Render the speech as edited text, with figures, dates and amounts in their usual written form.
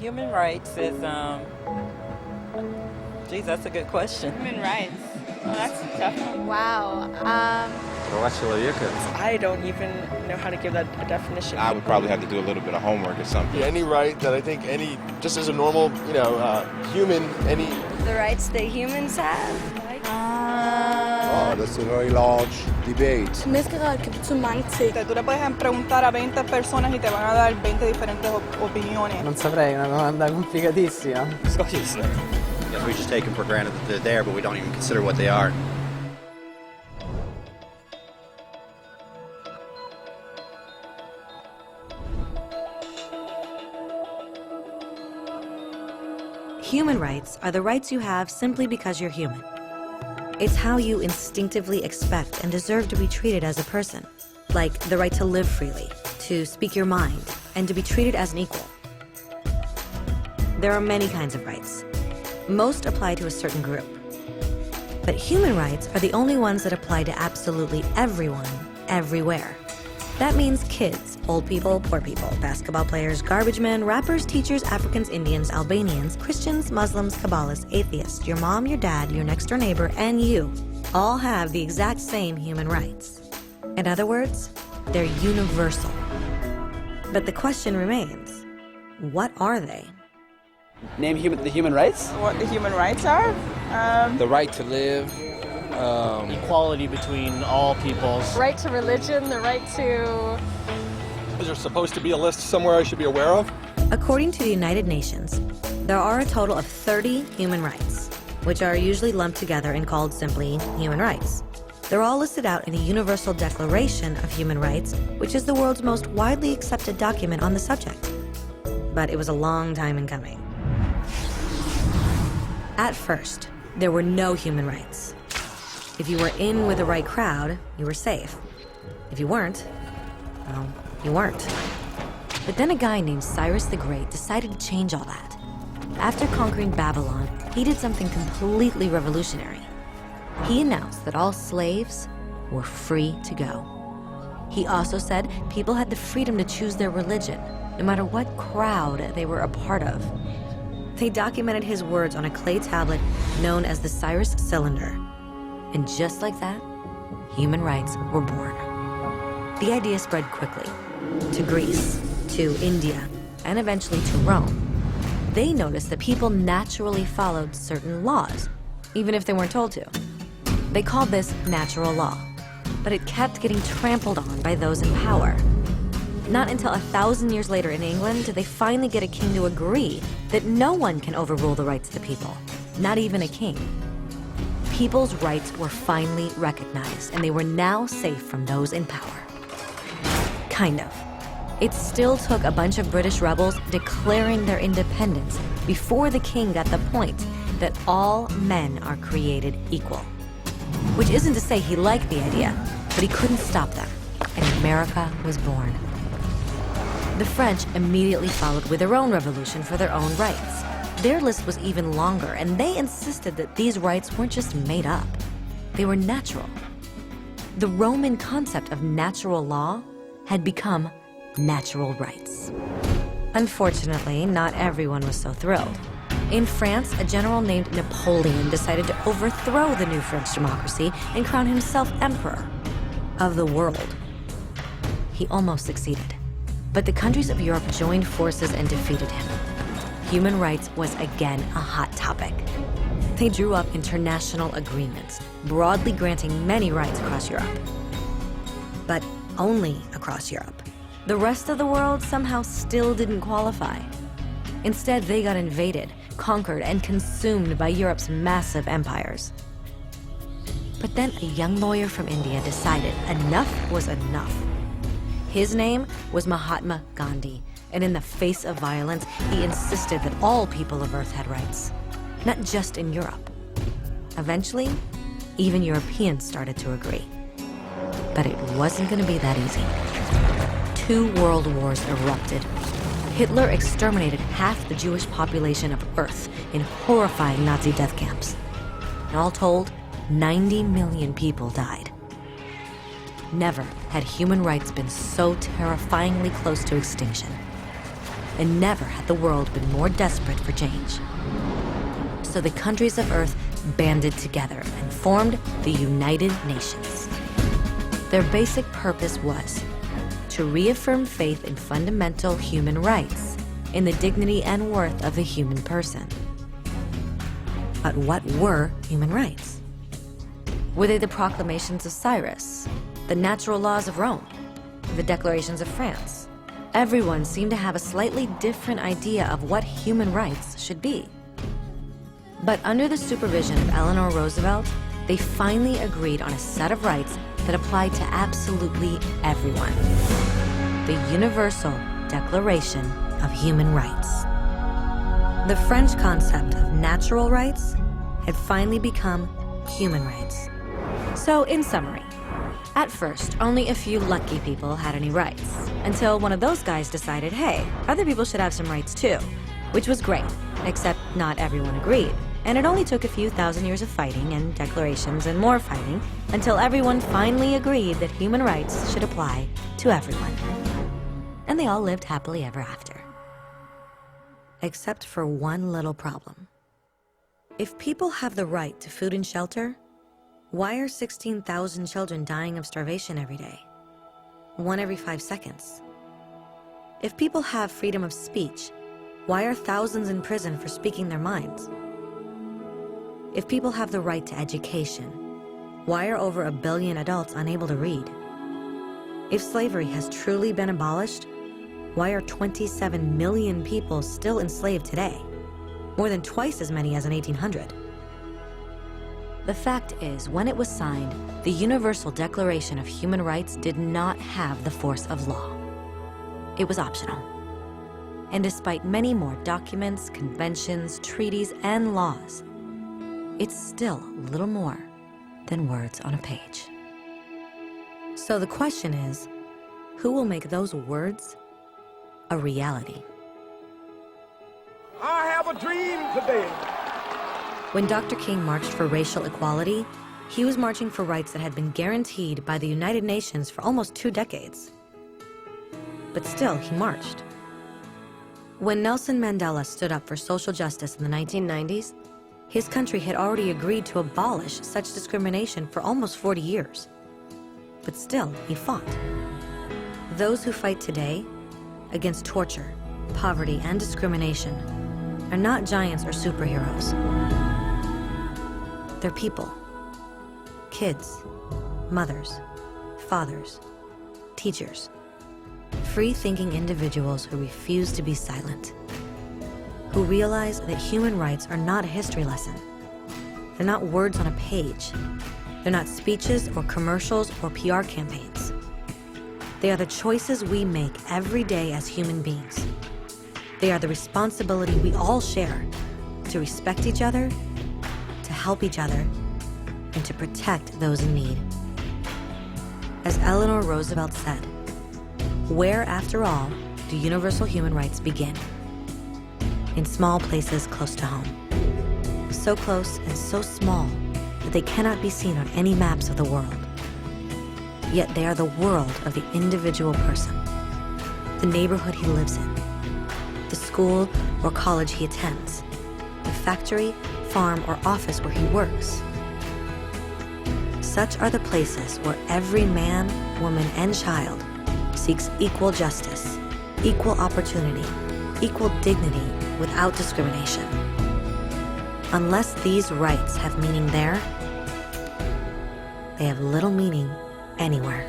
Human rights is, geez, that's a good question. Human rights. Oh, that's definitely. Wow. Права человека. I don't even know how to give that a definition. I would probably have to do a little bit of homework or something. Any right that I think just as a normal, human, any. The rights that humans have. Oh, that's a very large debate. Menneskeret kan betyde mange ting. Tú le puedes preguntar a 20 personas y te van a dar 20 diferentes opiniones. Non saprei, una domanda complicatissima. Yes, we just take them for granted that they're there, but we don't even consider what they are. Human rights are the rights you have simply because you're human. It's how you instinctively expect and deserve to be treated as a person, like the right to live freely, to speak your mind, and to be treated as an equal. There are many kinds of rights. Most apply to a certain group. But human rights are the only ones that apply to absolutely everyone, everywhere. That means kids, old people, poor people, basketball players, garbage men, rappers, teachers, Africans, Indians, Albanians, Christians, Muslims, Kabbalists, atheists, your mom, your dad, your next door neighbor, and you all have the exact same human rights. In other words, they're universal. But the question remains, what are they? Name the human rights? What the human rights are? The right to live. Equality between all peoples. Right to religion, the right to... Is there supposed to be a list somewhere I should be aware of? According to the United Nations, there are a total of 30 human rights, which are usually lumped together and called simply human rights. They're all listed out in the Universal Declaration of Human Rights, which is the world's most widely accepted document on the subject. But it was a long time in coming. At first, there were no human rights. If you were in with the right crowd, you were safe. If you weren't, well, you weren't. But then a guy named Cyrus the Great decided to change all that. After conquering Babylon, he did something completely revolutionary. He announced that all slaves were free to go. He also said people had the freedom to choose their religion, no matter what crowd they were a part of. They documented his words on a clay tablet known as the Cyrus Cylinder. And just like that, human rights were born. The idea spread quickly to Greece, to India, and eventually to Rome. They noticed that people naturally followed certain laws, even if they weren't told to. They called this natural law, but it kept getting trampled on by those in power. Not until 1,000 years later in England did they finally get a king to agree that no one can overrule the rights of the people, not even a king. People's rights were finally recognized, and they were now safe from those in power. Kind of. It still took a bunch of British rebels declaring their independence before the king got the point that all men are created equal. Which isn't to say he liked the idea, but he couldn't stop them, and America was born. The French immediately followed with their own revolution for their own rights. Their list was even longer, and they insisted that these rights weren't just made up. They were natural. The Roman concept of natural law had become natural rights. Unfortunately, not everyone was so thrilled. In France, a general named Napoleon decided to overthrow the new French democracy and crown himself emperor of the world. He almost succeeded, but the countries of Europe joined forces and defeated him. Human rights was again a hot topic. They drew up international agreements, broadly granting many rights across Europe. But only across Europe. The rest of the world somehow still didn't qualify. Instead, they got invaded, conquered, and consumed by Europe's massive empires. But then a young lawyer from India decided enough was enough. His name was Mahatma Gandhi, and in the face of violence, he insisted that all people of Earth had rights, not just in Europe. Eventually, even Europeans started to agree. But it wasn't going to be that easy. 2 world wars erupted. Hitler exterminated half the Jewish population of Earth in horrifying Nazi death camps. And all told, 90 million people died. Never had human rights been so terrifyingly close to extinction. and never had the world been more desperate for change. So the countries of Earth banded together and formed the United Nations. Their basic purpose was to reaffirm faith in fundamental human rights, in the dignity and worth of the human person. But what were human rights? Were they the proclamations of Cyrus, the natural laws of Rome, the declarations of France? Everyone seemed to have a slightly different idea of what human rights should be. But under the supervision of Eleanor Roosevelt, they finally agreed on a set of rights that applied to absolutely everyone. The Universal Declaration of Human Rights. The French concept of natural rights had finally become human rights. So, in summary, at first, only a few lucky people had any rights, until one of those guys decided, hey, other people should have some rights too, which was great, except not everyone agreed. And it only took a few thousand years of fighting and declarations and more fighting until everyone finally agreed that human rights should apply to everyone. And they all lived happily ever after. Except for one little problem. If people have the right to food and shelter, why are 16,000 children dying of starvation every day? 1 every 5 seconds. If people have freedom of speech, why are thousands in prison for speaking their minds? If people have the right to education, why are over 1 billion adults unable to read? If slavery has truly been abolished, why are 27 million people still enslaved today? More than twice as many as in 1800. The fact is, when it was signed, the Universal Declaration of Human Rights did not have the force of law. It was optional. And despite many more documents, conventions, treaties, and laws, it's still little more than words on a page. So the question is, who will make those words a reality? I have a dream today. When Dr. King marched for racial equality, he was marching for rights that had been guaranteed by the United Nations for almost 2 decades. But still, he marched. When Nelson Mandela stood up for social justice in the 1990s, his country had already agreed to abolish such discrimination for almost 40 years. But still, he fought. Those who fight today against torture, poverty, and discrimination are not giants or superheroes. They're people. Kids, mothers, fathers, teachers. Free-thinking individuals who refuse to be silent. Who realize that human rights are not a history lesson. They're not words on a page. They're not speeches or commercials or PR campaigns. They are the choices we make every day as human beings. They are the responsibility we all share to respect each other, to help each other, and to protect those in need. As Eleanor Roosevelt said, where, after all, do universal human rights begin? In small places close to home. So close and so small that they cannot be seen on any maps of the world. Yet they are the world of the individual person, the neighborhood he lives in, the school or college he attends, the factory, farm, or office where he works. Such are the places where every man, woman, and child seeks equal justice, equal opportunity, equal dignity without discrimination. Unless these rights have meaning there, they have little meaning anywhere.